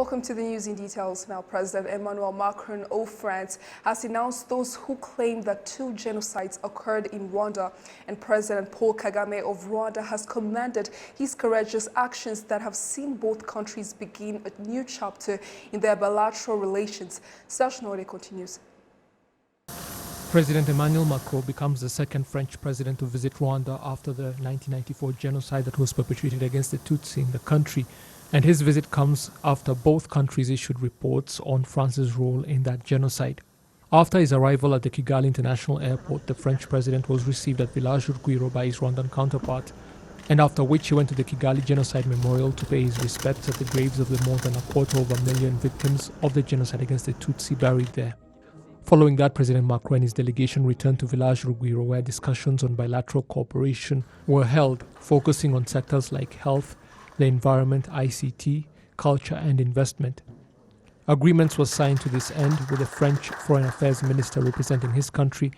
Welcome to the news in details. Now, President Emmanuel Macron of France has denounced those who claim that 2 genocides occurred in Rwanda, and President Paul Kagame of Rwanda has commended his courageous actions that have seen both countries begin a new chapter in their bilateral relations. Serge Nore continues. President Emmanuel Macron becomes the second French president to visit Rwanda after the 1994 genocide that was perpetrated against the Tutsi in the country. And his visit comes after both countries issued reports on France's role in that genocide. After his arrival at the Kigali International Airport, the French president was received at Village Urugwiro by his Rwandan counterpart, and after which he went to the Kigali Genocide Memorial to pay his respects at the graves of the more than 250,000 victims of the genocide against the Tutsi buried there. Following that, President Macron and his delegation returned to Village Urugwiro, where discussions on bilateral cooperation were held, focusing on sectors like health, the environment, ICT, culture and investment. Agreements were signed to this end, with the French Foreign Affairs Minister representing his country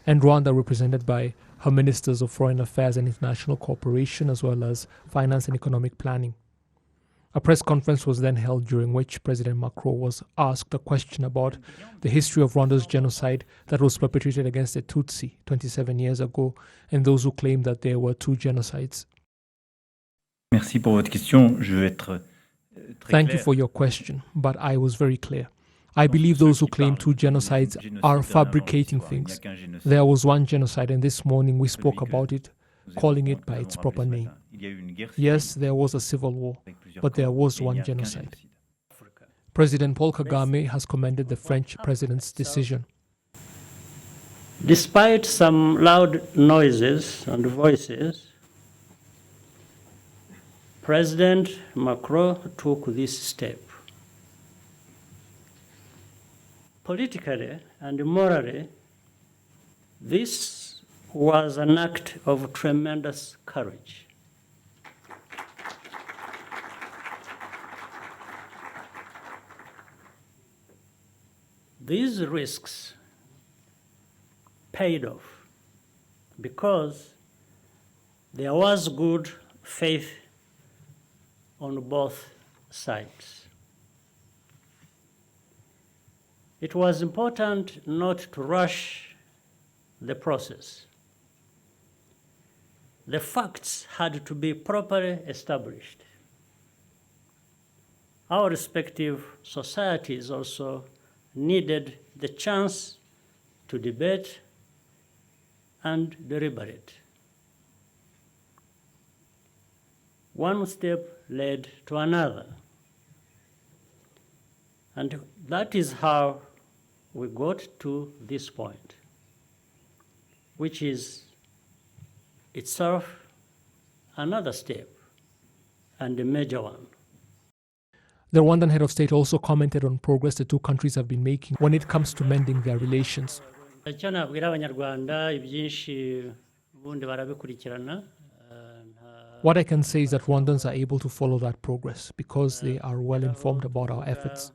and Rwanda represented by her Ministers of Foreign Affairs and International Cooperation, as well as Finance and Economic Planning. A press conference was then held, during which President Macron was asked a question about the history of Rwanda's genocide that was perpetrated against the Tutsi 27 years ago, and those who claim that there were 2 genocides. Merci pour votre question. Je vais être très Thank clair. you for your question, but I was very clear. I believe those who claim 2 genocides are fabricating things. There was 1 genocide, and this morning we spoke about it, calling it by its proper name. Yes, there was a civil war, but there was 1 genocide. President Paul Kagame has commended the French president's decision. Despite some loud noises and voices, President Macron took this step. Politically and morally, this was an act of tremendous courage. These risks paid off because there was good faith on both sides. It was important not to rush the process. The facts had to be properly established. Our respective societies also needed the chance to debate and deliberate. One step led to another. And that is how we got to this point, which is itself another step, and a major one. The Rwandan head of state also commented on progress the 2 countries have been making when it comes to mending their relations. Icyo nabwira abanyarwanda ibyinshi ubundi barabikurikirana. What I can say is that Rwandans are able to follow that progress because they are well informed about our efforts.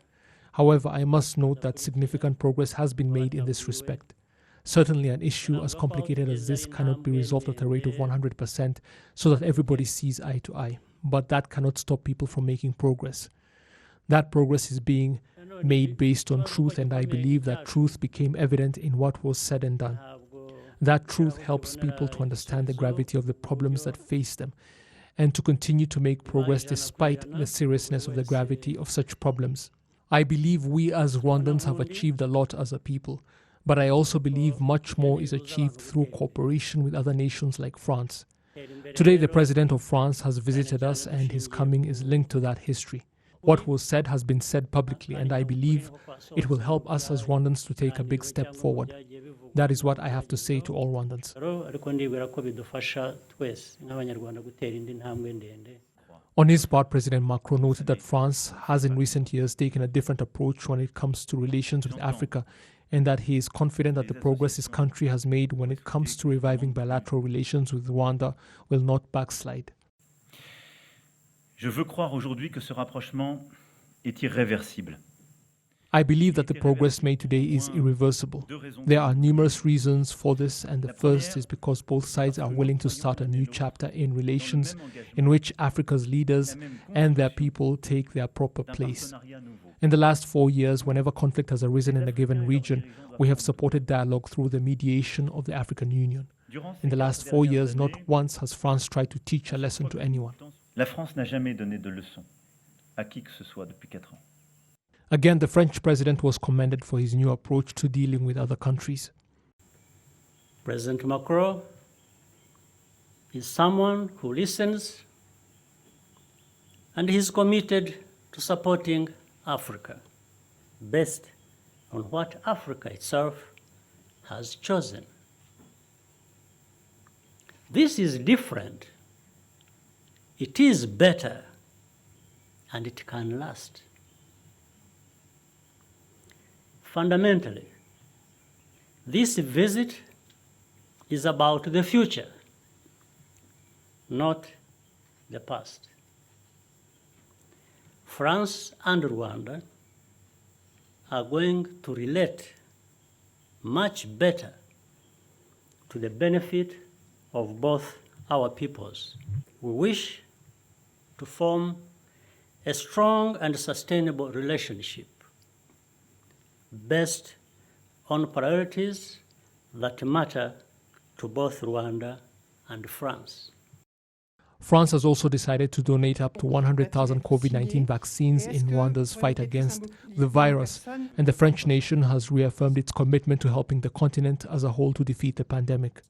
However, I must note that significant progress has been made in this respect. Certainly an issue as complicated as this cannot be resolved at a rate of 100% so that everybody sees eye to eye. But that cannot stop people from making progress. That progress is being made based on truth, and I believe that truth became evident in what was said and done. That truth helps people to understand the gravity of the problems that face them and to continue to make progress despite the seriousness of the gravity of such problems. I believe we as Rwandans have achieved a lot as a people, but I also believe much more is achieved through cooperation with other nations like France. Today, the President of France has visited us, and his coming is linked to that history. What was said has been said publicly, and I believe it will help us as Rwandans to take a big step forward. That is what I have to say to all Rwandans. On his part, President Macron noted that France has in recent years taken a different approach when it comes to relations with Africa, and that he is confident that the progress his country has made when it comes to reviving bilateral relations with Rwanda will not backslide. Je veux croire aujourd'hui que ce rapprochement est irréversible. I believe that the progress made today is irreversible. There are numerous reasons for this, and the first is because both sides are willing to start a new chapter in relations in which Africa's leaders and their people take their proper place. In the last 4 years, whenever conflict has arisen in a given region, we have supported dialogue through the mediation of the African Union. In the last 4 years, not once has France tried to teach a lesson to anyone. La France n'a jamais donné de leçon à qui que ce soit depuis 4 ans. Again, the French president was commended for his new approach to dealing with other countries. President Macron is someone who listens, and he is committed to supporting Africa based on what Africa itself has chosen. This is different. It is better, and it can last. Fundamentally, this visit is about the future, not the past. France and Rwanda are going to relate much better to the benefit of both our peoples. We wish to form a strong and sustainable relationship based on priorities that matter to both Rwanda and France. France has also decided to donate up to 100,000 COVID-19 vaccines in Rwanda's fight against the virus, and the French nation has reaffirmed its commitment to helping the continent as a whole to defeat the pandemic.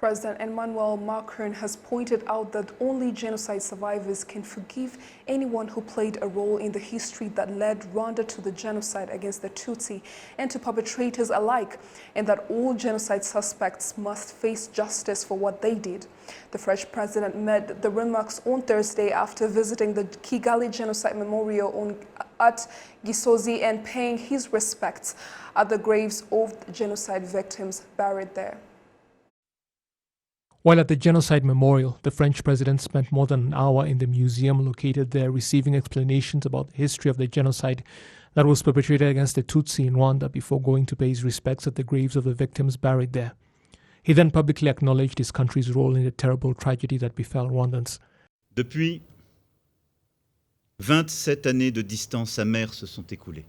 President Emmanuel Macron has pointed out that only genocide survivors can forgive anyone who played a role in the history that led Rwanda to the genocide against the Tutsi and to perpetrators alike, and that all genocide suspects must face justice for what they did. The French president made the remarks on Thursday after visiting the Kigali Genocide Memorial at Gisozi and paying his respects at the graves of genocide victims buried there. While at the Genocide Memorial, the French president spent more than an hour in the museum located there receiving explanations about the history of the genocide that was perpetrated against the Tutsi in Rwanda before going to pay his respects at the graves of the victims buried there. He then publicly acknowledged his country's role in the terrible tragedy that befell Rwandans. Depuis 27 années de distance amère se sont écoulées.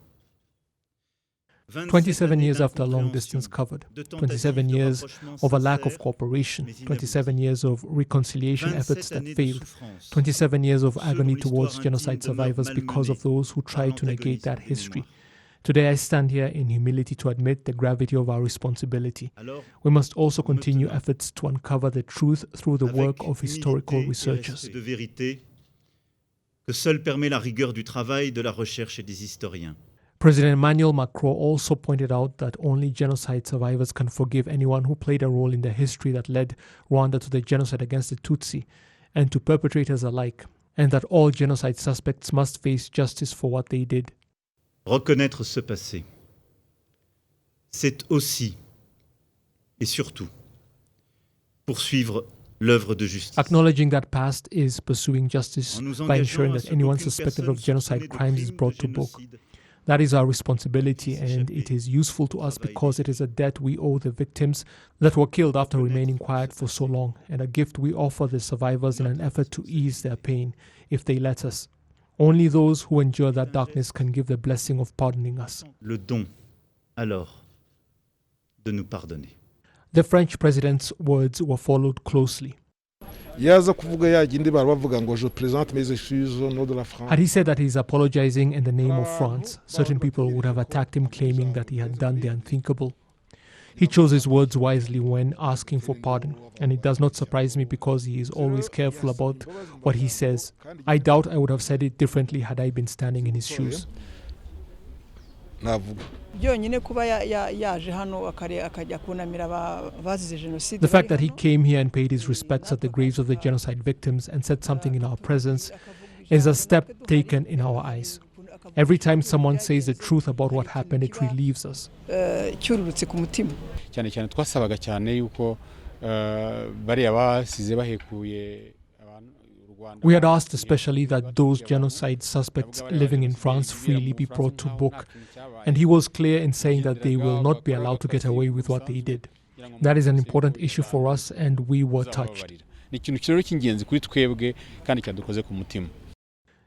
27 years after a long distance covered, 27 years of a lack of cooperation, 27 years of reconciliation efforts that failed, 27 years of agony towards genocide survivors because of those who tried to negate that history. Today I stand here in humility to admit the gravity of our responsibility. We must also continue efforts to uncover the truth through the work of historical researchers. Que seule permet la rigueur du travail, de la recherche et des historiens. President Emmanuel Macron also pointed out that only genocide survivors can forgive anyone who played a role in the history that led Rwanda to the genocide against the Tutsi and to perpetrators alike, and that all genocide suspects must face justice for what they did. Reconnaître ce passé, c'est aussi et surtout poursuivre l'œuvre de justice. Acknowledging that past is pursuing justice by ensuring that anyone suspected of genocide crimes is brought to book. That is our responsibility, and it is useful to us because it is a debt we owe the victims that were killed after remaining quiet for so long, and a gift we offer the survivors in an effort to ease their pain, if they let us. Only those who endure that darkness can give the blessing of pardoning us. Le don, alors, de nous pardonner. The French president's words were followed closely. Had he said that he is apologizing in the name of France, certain people would have attacked him claiming that he had done the unthinkable. He chose his words wisely when asking for pardon, and it does not surprise me because he is always careful about what he says. I doubt I would have said it differently had I been standing in his shoes. The fact that he came here and paid his respects at the graves of the genocide victims and said something in our presence is a step taken in our eyes. Every time someone says the truth about what happened, it relieves us. We had asked especially that those genocide suspects living in France freely be brought to book, and he was clear in saying that they will not be allowed to get away with what they did. That is an important issue for us, and we were touched.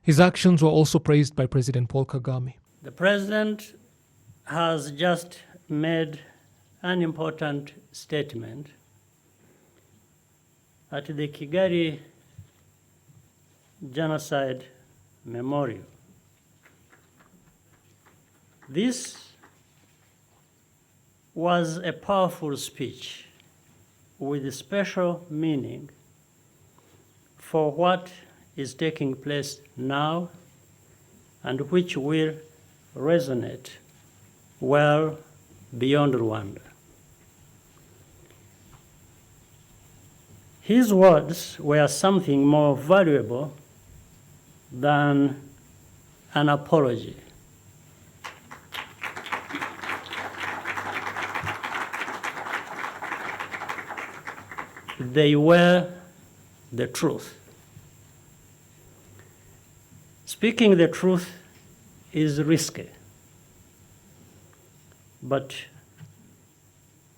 His actions were also praised by President Paul Kagame. The President has just made an important statement at the Kigali Genocide Memorial. This was a powerful speech with a special meaning for what is taking place now and which will resonate well beyond Rwanda. His words were something more valuable than an apology. They were the truth. Speaking the truth is risky, but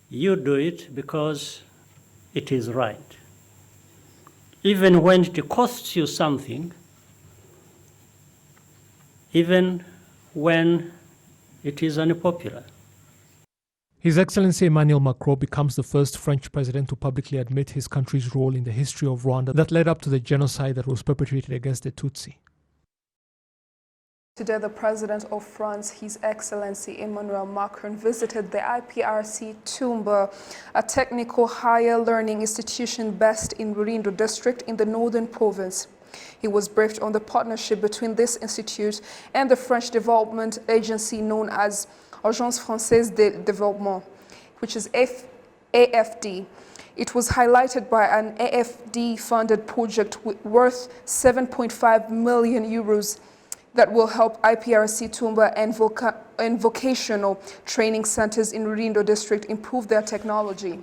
you do it because it is right. Even when it costs you something, even when it is unpopular. His Excellency Emmanuel Macron becomes the first French president to publicly admit his country's role in the history of Rwanda that led up to the genocide that was perpetrated against the Tutsi. Today, the President of France, His Excellency Emmanuel Macron, visited the IPRC Tumba, a technical higher learning institution based in Rulindo district in the northern province. He was briefed on the partnership between this institute and the French development agency known as Agence Française de Développement, which is AFD. It was highlighted by an AFD-funded project worth 7.5 million euros that will help IPRC Tumba and vocational training centers in Rulindo district improve their technology.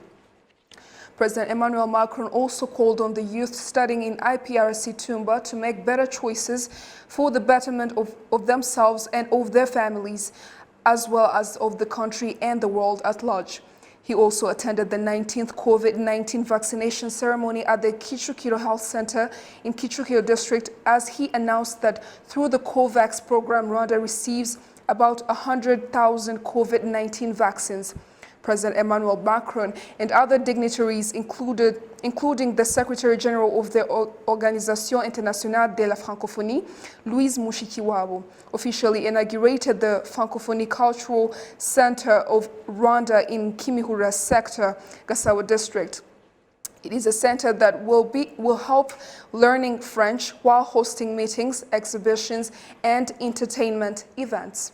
President Emmanuel Macron also called on the youth studying in IPRC Tumba to make better choices for the betterment of themselves and of their families, as well as of the country and the world at large. He also attended the 19th COVID-19 vaccination ceremony at the Kichukiro Health Center in Kichukiro district as he announced that through the COVAX program, Rwanda receives about 100,000 COVID-19 vaccines. President Emmanuel Macron and other dignitaries, including the Secretary General of the Organisation Internationale de la Francophonie, Louise Mushikiwabo, officially inaugurated the Francophonie Cultural Center of Rwanda in Kimihurura sector, Gasabo district. It is a center that will help learning French while hosting meetings, exhibitions, and entertainment events.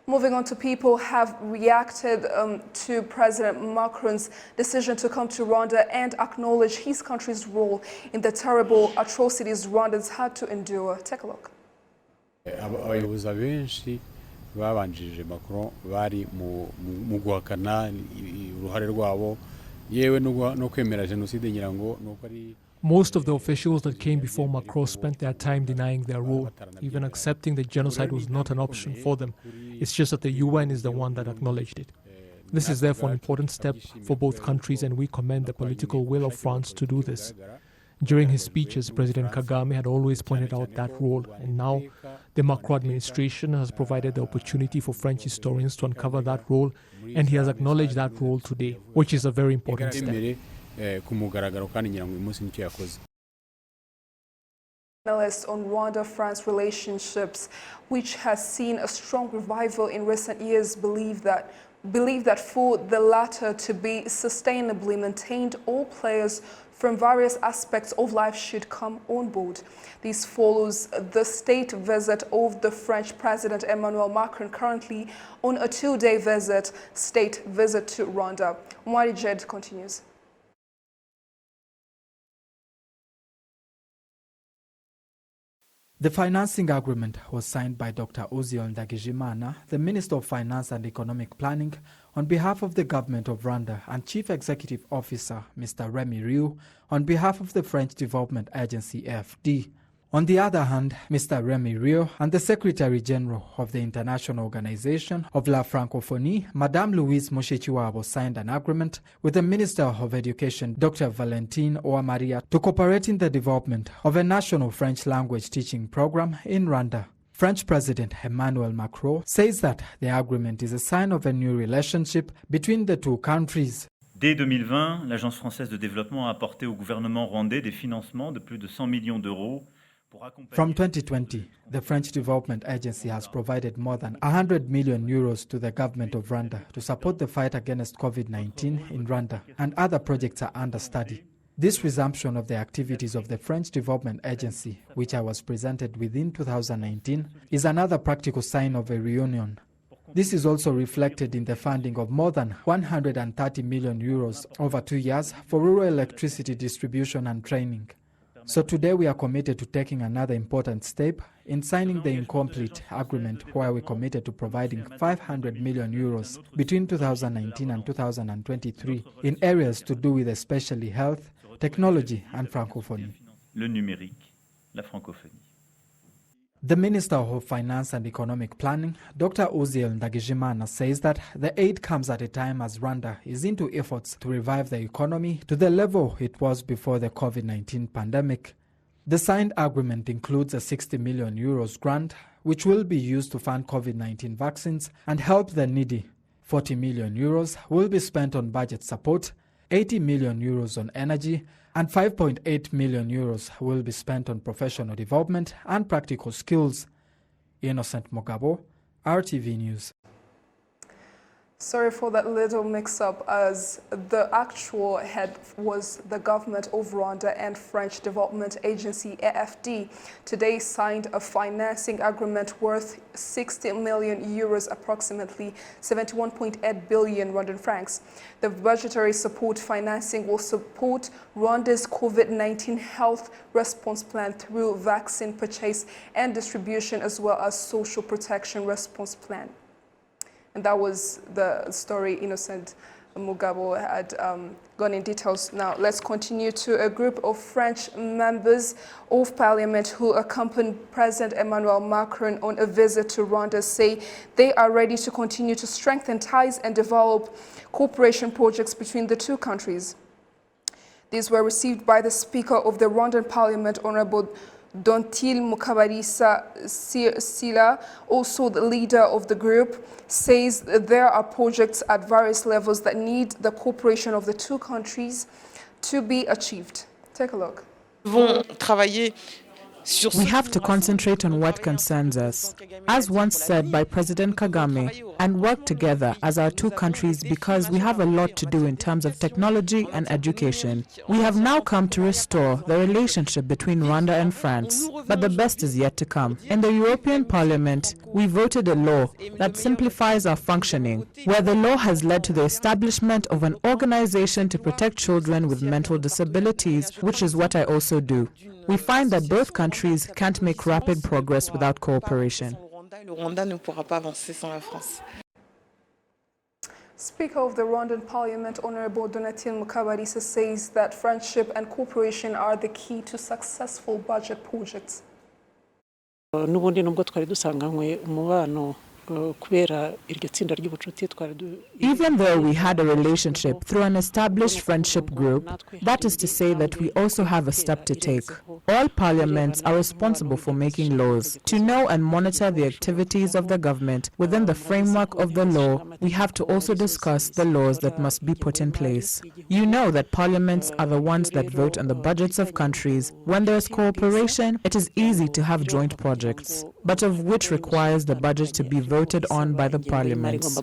Moving on to people have reacted to President Macron's decision to come to Rwanda and acknowledge his country's role in the terrible atrocities Rwandans had to endure. Take a look. Abayobozi abenshi babanjirije Macron bari mu guhakana uruhare rwabo yewe no kwemera genocide nyirango nuko ari. Most of the officials that came before Macron spent their time denying their role, even accepting that genocide was not an option for them. It's just that the UN is the one that acknowledged it. This is therefore an important step for both countries, and we commend the political will of France to do this. During his speeches, President Kagame had always pointed out that role, and now the Macron administration has provided the opportunity for French historians to uncover that role, and he has acknowledged that role today, which is a very important step. Analysts on Rwanda-France relationships, which has seen a strong revival in recent years, believe that for the latter to be sustainably maintained, all players from various aspects of life should come on board. This follows the state visit of the French President Emmanuel Macron, currently on a two-day state visit to Rwanda. Mwari Jed continues. The financing agreement was signed by Dr. Uziel Ndagijimana, the Minister of Finance and Economic Planning, on behalf of the government of Rwanda, and Chief Executive Officer Mr. Remy Riou on behalf of the French Development Agency AFD. On the other hand, Mr. Remy Riou and the Secretary General of the International Organization of La Francophonie, Madame Louise Mushikiwabo, signed an agreement with the Minister of Education, Dr. Valentine Ouamaria, to cooperate in the development of a national French language teaching program in Rwanda. French President Emmanuel Macron says that the agreement is a sign of a new relationship between the two countries. Dès 2020, l'Agence française de développement a apporté au gouvernement rwandais des financements de plus de 100 millions d'euros. From 2020, the French Development Agency has provided more than 100 million euros to the government of Rwanda to support the fight against COVID-19 in Rwanda, and other projects are under study. This resumption of the activities of the French Development Agency, which I was presented within 2019, is another practical sign of a reunion. This is also reflected in the funding of more than 130 million euros over 2 years for rural electricity distribution and training. So today we are committed to taking another important step in signing the incomplete agreement, where we committed to providing 500 million euros between 2019 and 2023 in areas to do with especially health, technology and francophonie. Le numérique, la francophonie. The Minister of Finance and Economic Planning, Dr. Uzziel Ndagijimana, says that the aid comes at a time as Rwanda is into efforts to revive the economy to the level it was before the COVID-19 pandemic. The signed agreement includes a 60 million euros grant, which will be used to fund COVID-19 vaccines and help the needy. 40 million euros will be spent on budget support, 80 million euros on energy, and 5.8 million euros will be spent on professional development and practical skills. Innocent Mogabo, RTV News. Sorry for that little mix-up, as the actual head was the government of Rwanda and French Development Agency AFD. Today signed a financing agreement worth 60 million euros, approximately 71.8 billion Rwandan francs. The budgetary support financing will support Rwanda's COVID-19 health response plan through vaccine purchase and distribution, as well as social protection response plan. And that was the story Innocent Mugabo had gone in details. Now let's continue to a group of French members of parliament who accompanied President Emmanuel Macron on a visit to Rwanda say they are ready to continue to strengthen ties and develop cooperation projects between the two countries. These were received by the Speaker of the Rwandan Parliament, Honorable Dontil Mukabalisa Sila, also the leader of the group, says there are projects at various levels that need the cooperation of the two countries to be achieved. Take a look. We have to concentrate on what concerns us, as once said by President Kagame, and work together as our two countries, because we have a lot to do in terms of technology and education. We have now come to restore the relationship between Rwanda and France, but the best is yet to come. In the European Parliament, we voted a law that simplifies our functioning, where the law has led to the establishment of an organization to protect children with mental disabilities, which is what I also do. We find that both countries can't make rapid progress without cooperation. Speaker of the Rwandan Parliament, Honorable Donatille Mukabalisa, says that friendship and cooperation are the key to successful budget projects. Even though we had a relationship through an established friendship group, that is to say that we also have a step to take. All parliaments are responsible for making laws. To know and monitor the activities of the government within the framework of the law, we have to also discuss the laws that must be put in place. You know that parliaments are the ones that vote on the budgets of countries. When there is cooperation, it is easy to have joint projects, but of which requires the budget to be voted on by the parliaments.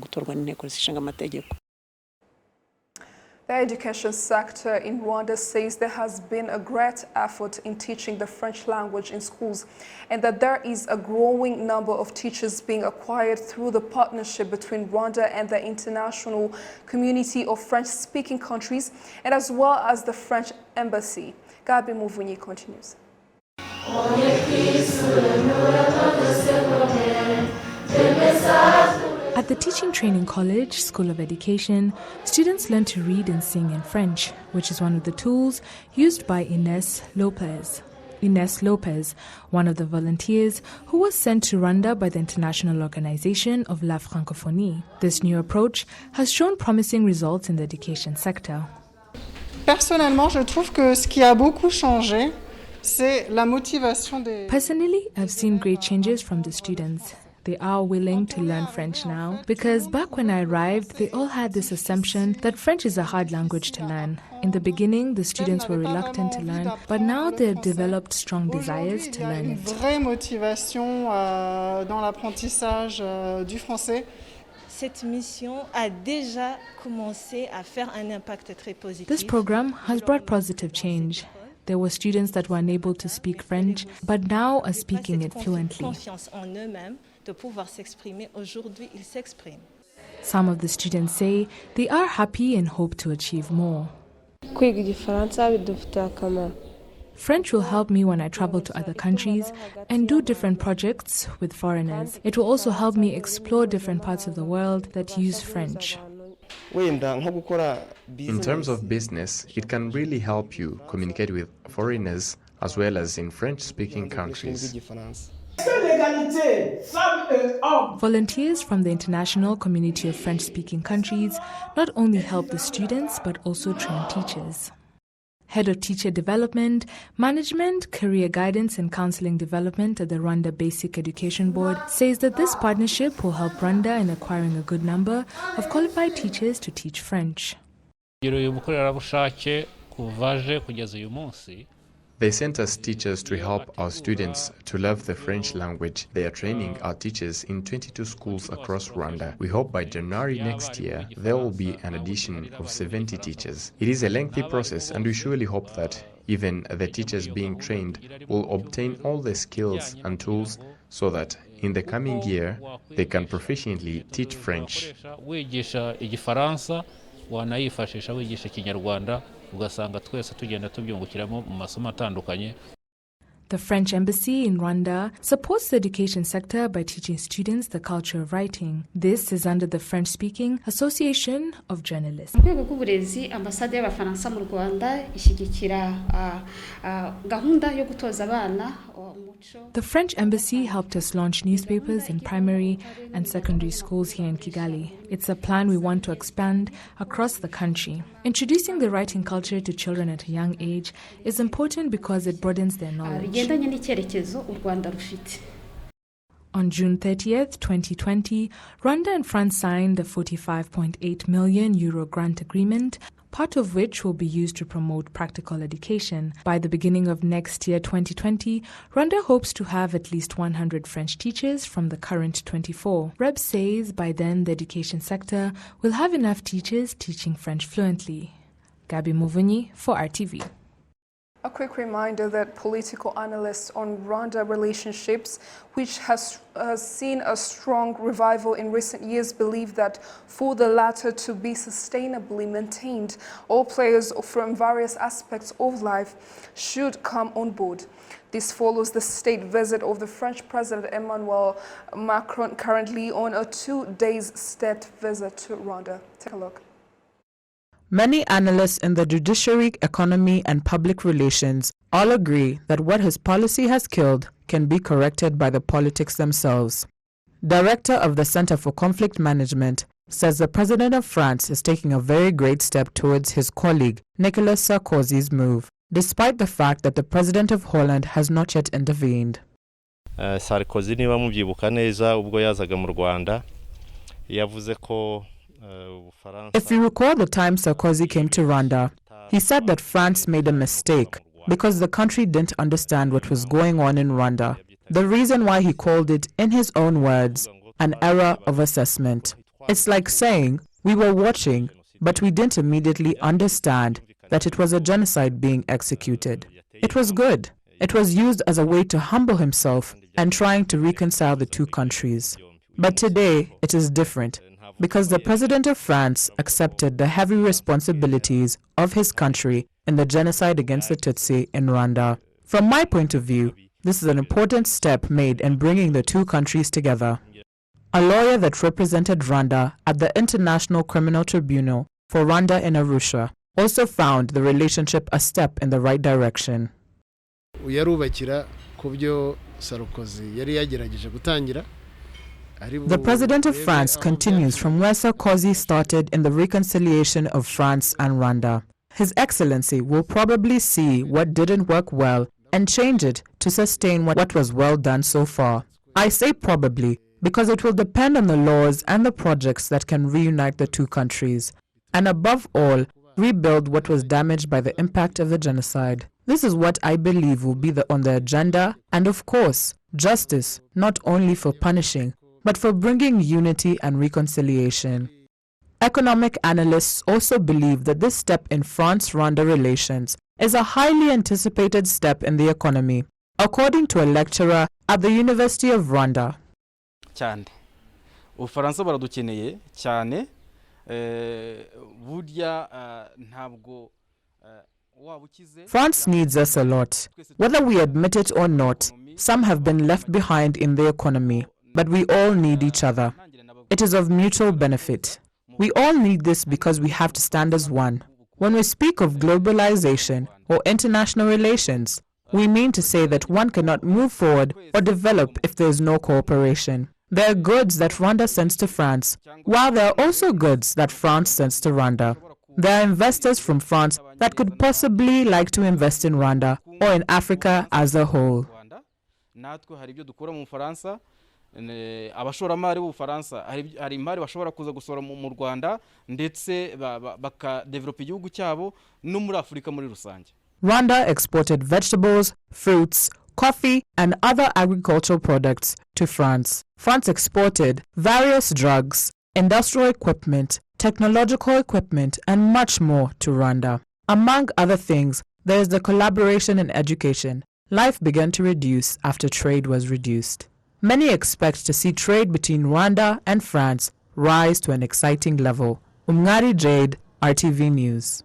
The education sector in Rwanda says there has been a great effort in teaching the French language in schools, and that there is a growing number of teachers being acquired through the partnership between Rwanda and the international community of French-speaking countries, and as well as the French embassy. Gabi Muvunyi continues. At the Teaching Training College School of Education, students learn to read and sing in French, which is one of the tools used by Ines Lopez. Ines Lopez, one of the volunteers who was sent to Rwanda by the International Organization of La Francophonie. This new approach has shown promising results in the education sector. Personnellement, je trouve que ce qui a beaucoup changé, c'est la motivation des... Personally, I've seen great changes from the students. They are willing to learn French now because back when I arrived, they all had this assumption that French is a hard language to learn. In the beginning, the students were reluctant to learn, but now they've developed strong desires to learn it. Vraie motivation dans l'apprentissage du français. Cette mission a déjà commencé à faire un impact très positif. This program has brought positive change. There were students that were unable to speak French, but now are speaking it fluently. Confiance en eux-mêmes de pouvoir s'exprimer. Aujourd'hui, ils s'expriment. Some of the students say they are happy and hope to achieve more. Kwiga Igifaransa bidufitiye akamaro. French will help me when I travel to other countries and do different projects with foreigners. It will also help me explore different parts of the world that use French. In terms of business, it can really help you communicate with foreigners as well as in French-speaking countries. Volunteers from the international community of French-speaking countries not only help the students but also train teachers. Head of Teacher Development, Management, Career Guidance and Counseling Development at the Rwanda Basic Education Board says that this partnership will help Rwanda in acquiring a good number of qualified teachers to teach French. They sent us teachers to help our students to love the French language. They are training our teachers in 22 schools across Rwanda. We hope by January next year there will be an addition of 70 teachers. It is a lengthy process and we surely hope that even the teachers being trained will obtain all the skills and tools so that in the coming year they can proficiently teach French. The French Embassy in Rwanda supports the education sector by teaching students the culture of writing. This is under the French-speaking Association of Journalists. The French Embassy helped us launch newspapers in primary and secondary schools here in Kigali. It's a plan we want to expand across the country. Introducing the writing culture to children at a young age is important because it broadens their knowledge. On June 30th, 2020, Rwanda and France signed a €45.8 million grant agreement, part of which will be used to promote practical education. By the beginning of next year, 2020, Rwanda hopes to have at least 100 French teachers from the current 24. REB says by then the education sector will have enough teachers teaching French fluently. Gabi Muvunyi for RTV. A quick reminder that political analysts on Rwanda relationships, which has seen a strong revival in recent years, believe that for the latter to be sustainably maintained, all players from various aspects of life should come on board. This follows the state visit of the French President Emmanuel Macron, currently on a 2-day state visit to Rwanda. Take a look. Many analysts in the judiciary, economy, and public relations all agree that what his policy has killed can be corrected by the politics themselves. Director of the Center for Conflict Management says the President of France is taking a very great step towards his colleague Nicolas Sarkozy's move, despite the fact that the President of Holland has not yet intervened. Sarkozy niba mubyibuka neza ubwo yazaga mu Rwanda yavuze ko If you recall the time Sarkozy came to Rwanda, he said that France made a mistake because the country didn't understand what was going on in Rwanda. The reason why he called it, in his own words, an error of assessment. It's like saying we were watching, but we didn't immediately understand that it was a genocide being executed. It was good. It was used as a way to humble himself and trying to reconcile the two countries. But today, it is different, because the President of France accepted the heavy responsibilities of his country in the genocide against the Tutsi in Rwanda. From my point of view, this is an important step made in bringing the two countries together. a lawyer that represented Rwanda at the International Criminal Tribunal for Rwanda in Arusha, also found the relationship a step in the right direction. yarubakira ku byo Sarkozy yari yagerageje gutangira. The president of France continues from where Sarkozy started in the reconciliation of France and Rwanda. His Excellency will probably see what didn't work well and change it to sustain what was well done so far. I say probably because it will depend on the laws and the projects that can reunite the two countries, and above all, rebuild what was damaged by the impact of the genocide. This is what I believe will be on the agenda, and of course, justice, not only for punishing, but for bringing unity and reconciliation. Economic analysts also believe that this step in France-Rwanda relations is a highly anticipated step in the economy, according to a lecturer at the University of Rwanda. cyane ubufaransa baradukeneye cyane burya ntabwo France needs us a lot. Whether we admit it or not, some have been left behind in the economy, but we all need each other. It is of mutual benefit. We all need this because we have to stand as one. When we speak of globalization or international relations, we mean to say that one cannot move forward or develop if there is no cooperation. There are goods that Rwanda sends to France, while there are also goods that France sends to Rwanda. There are investors from France that could possibly like to invest in Rwanda or in Africa as a whole. abashoramari b'Ubufaransa hari imari bashobora kuza gusora mu Rwanda ndetse bakadevelopa igihugu cyabo no muri Afurika muri rusange. Rwanda exported vegetables, fruits, coffee, and other agricultural products to France. France exported various drugs, industrial equipment, technological equipment, and much more to Rwanda. Among other things, there is the collaboration in education. Life began to reduce after trade was reduced. Many expect to see trade between Rwanda and France rise to an exciting level. Umngari Jade, RTV News.